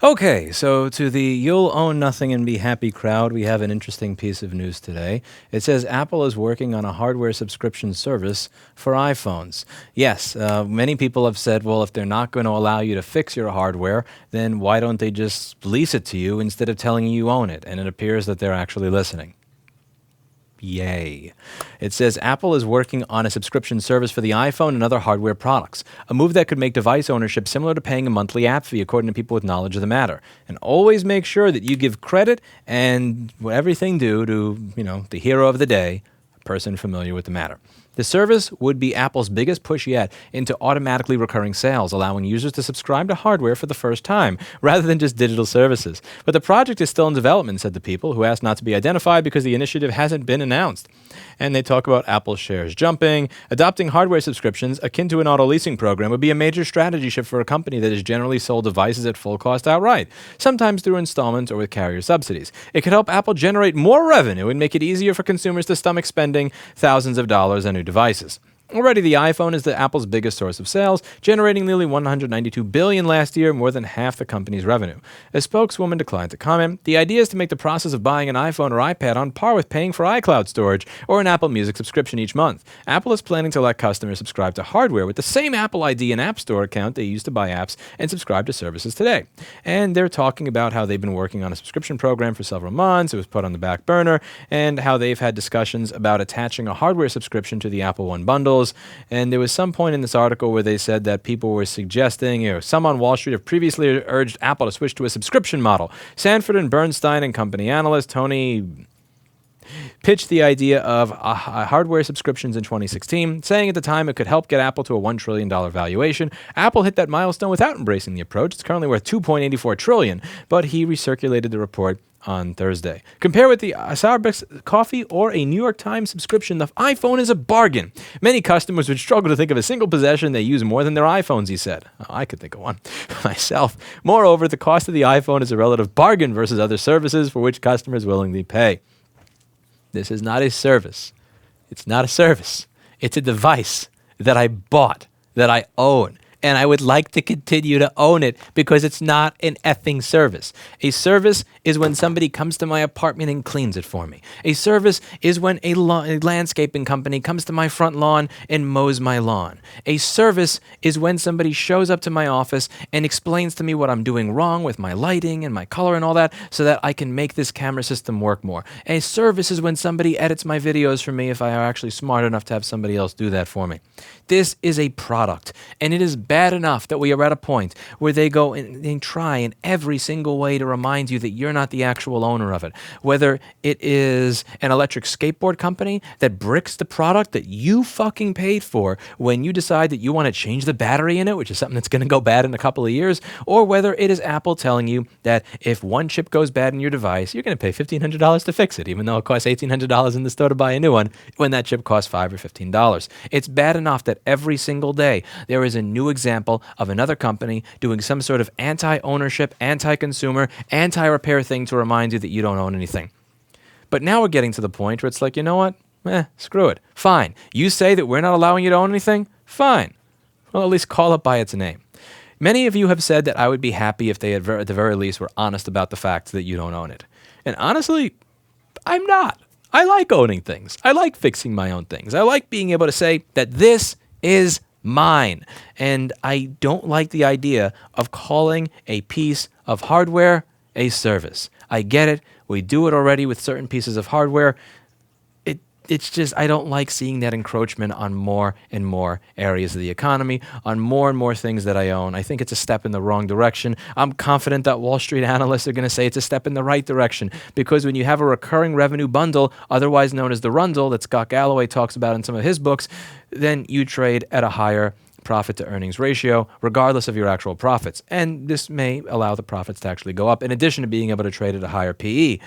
Okay, so to the you'll own nothing and be happy crowd, we have an interesting piece of news today. It says Apple is working on a hardware subscription service for iPhones. Yes, many people have said, well, if they're not going to allow you to fix your hardware, then why don't they just lease it to you instead of telling you own it? And it appears that they're actually listening. Yay. It says Apple is working on a subscription service for the iPhone and other hardware products, a move that could make device ownership similar to paying a monthly app fee, according to people with knowledge of the matter. And always make sure that you give credit and everything due to, the hero of the day, a person familiar with the matter. The service would be Apple's biggest push yet into automatically recurring sales, allowing users to subscribe to hardware for the first time, rather than just digital services. But the project is still in development, said the people, who asked not to be identified because the initiative hasn't been announced. And they talk about Apple shares jumping. Adopting hardware subscriptions akin to an auto leasing program would be a major strategy shift for a company that has generally sold devices at full cost outright, sometimes through installments or with carrier subsidies. It could help Apple generate more revenue and make it easier for consumers to stomach spending thousands of dollars on new devices. Already, the iPhone is Apple's biggest source of sales, generating nearly $192 billion last year, more than half the company's revenue. A spokeswoman declined to comment. The idea is to make the process of buying an iPhone or iPad on par with paying for iCloud storage or an Apple Music subscription each month. Apple is planning to let customers subscribe to hardware with the same Apple ID and App Store account they use to buy apps and subscribe to services today. And they're talking about how they've been working on a subscription program for several months. It was put on the back burner, and how they've had discussions about attaching a hardware subscription to the Apple One bundle. And there was some point in this article where they said that people were suggesting, some on Wall Street have previously urged Apple to switch to a subscription model. Sanford and Bernstein and Company analyst Tony pitched the idea of hardware subscriptions in 2016, saying at the time it could help get Apple to a $1 trillion valuation. Apple hit that milestone without embracing the approach. It's currently worth $2.84 trillion, but he recirculated the report on Thursday. Compare with the Starbucks coffee or a New York Times subscription, the iPhone is a bargain. Many customers would struggle to think of a single possession they use more than their iPhones, he said. I could think of one myself. Moreover, the cost of the iPhone is a relative bargain versus other services for which customers willingly pay. This is not a service. It's not a service. It's a device that I bought, that I own. And I would like to continue to own it because it's not an effing service. A service is when somebody comes to my apartment and cleans it for me. A service is when a landscaping company comes to my front lawn and mows my lawn. A service is when somebody shows up to my office and explains to me what I'm doing wrong with my lighting and my color and all that so that I can make this camera system work more. A service is when somebody edits my videos for me if I are actually smart enough to have somebody else do that for me. This is a product, and it is bad enough that we are at a point where they go and try in every single way to remind you that you're not the actual owner of it. Whether it is an electric skateboard company that bricks the product that you fucking paid for when you decide that you want to change the battery in it, which is something that's going to go bad in a couple of years, or whether it is Apple telling you that if one chip goes bad in your device, you're going to pay $1,500 to fix it, even though it costs $1,800 in the store to buy a new one when that chip costs $5 or $15. It's bad enough that every single day there is a new example of another company doing some sort of anti-ownership, anti-consumer, anti-repair thing to remind you that you don't own anything. But now we're getting to the point where it's like, you know what? Screw it. Fine. You say that we're not allowing you to own anything? Fine. Well, at least call it by its name. Many of you have said that I would be happy if they at the very least were honest about the fact that you don't own it. And honestly, I'm not. I like owning things. I like fixing my own things. I like being able to say that this is mine. And I don't like the idea of calling a piece of hardware a service. I get it. We do it already with certain pieces of hardware. It's just, I don't like seeing that encroachment on more and more areas of the economy, on more and more things that I own. I think it's a step in the wrong direction. I'm confident that Wall Street analysts are going to say it's a step in the right direction, because when you have a recurring revenue bundle, otherwise known as the Rundle, that Scott Galloway talks about in some of his books, then you trade at a higher profit to earnings ratio, regardless of your actual profits. And this may allow the profits to actually go up, in addition to being able to trade at a higher PE.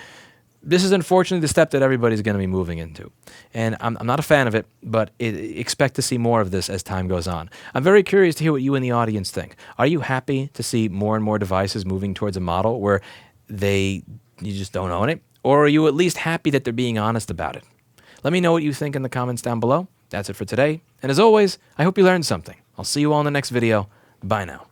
This is unfortunately the step that everybody's going to be moving into. And I'm not a fan of it, but expect to see more of this as time goes on. I'm very curious to hear what you in the audience think. Are you happy to see more and more devices moving towards a model where you just don't own it? Or are you at least happy that they're being honest about it? Let me know what you think in the comments down below. That's it for today. And as always, I hope you learned something. I'll see you all in the next video. Bye now.